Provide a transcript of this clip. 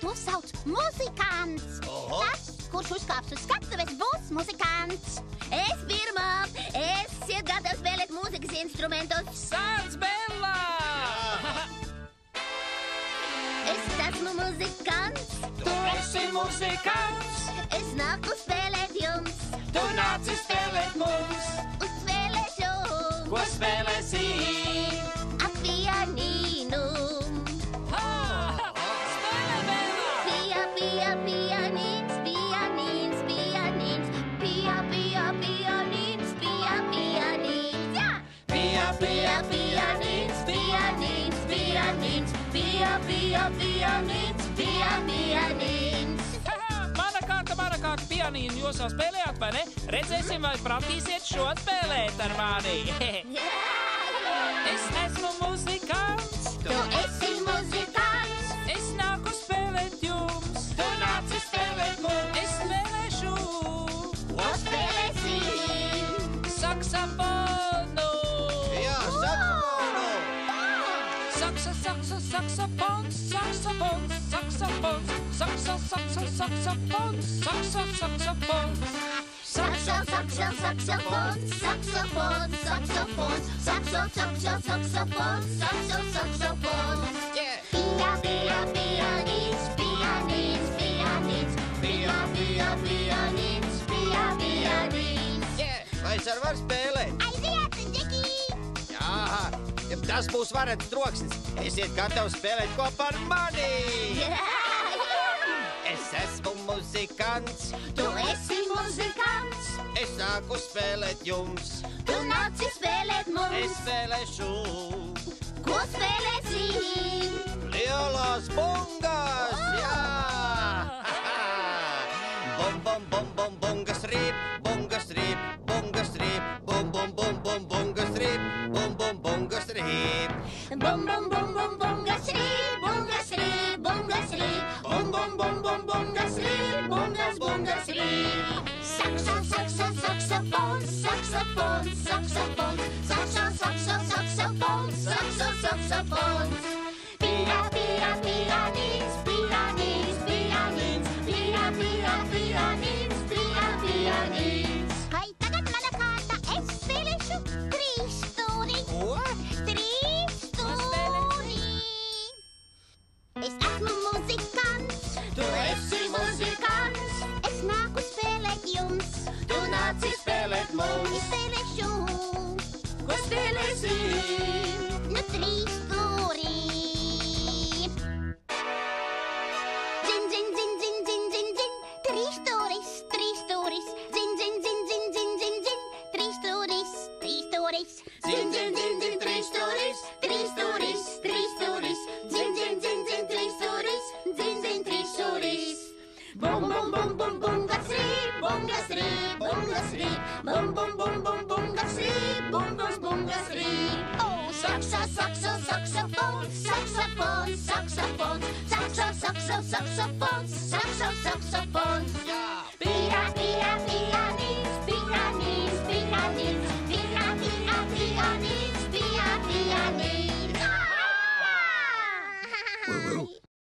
To sauc muzikants. Tas, kurš uzkāps uz skatuves, būs muzikants. Es pirmā. Esiet gatavi spēlēt mūzikas instrumentus. Sāc, Bella! Es esmu muzikants. Tu esi muzikants! Es nāku spēlēt jums. Tu nāci spēlēt mums! Uzspēlēšu. Ko spēlēsi? Ak, pianīnu. Spēlē, Bella! Pianīns, pianīns, pianīns. Pianīns, pianīns. Jā! Pianīns, pianīns, pianīns. Pianīns, pianīns. Mana kārta pianīnu jūs jau spēlējāt, vai ne? Redzēsim, vai pratīsiet šo spēlēt ar mani. Es esmu muzikants. Tu esi muzikants. Es nāku spēlēt jums. Tu nāci spēlēt mums. Es spēlēšu. Ko spēlēsim? Saksafonu. Jā, saksofonu! Saksafons, saksafons, saksafons, saksafons, saksafons, saksafons. Saxophone, saxophone. Pianīns. Vai es ar varu spēlēt? Aiziet, Džeki! Jā, tas būs varens troksnis. Esiet gatavi spēlēt kopā ar mani! Es esmu muzikants. Tu esi muzikants. Es nāku spēlēt jums. Tu nāci spēlēt Es mums. spēlēšu Ko spēlēsim? lielās bungas! Jā! Bum, bum, bum, bum, bungas rīp, bungas rīp, bungas rīp, bum, bum, bum, bum, bungas rīp, bum, bum, bungas rīp. Bum, bum, bum, bum, bungas rīp, bungas rīp, bungas rīp. Bum, bum, bum, bum, bungas rīp, bungas rīp. Saxophone, saxophone, saxophone, saxophone.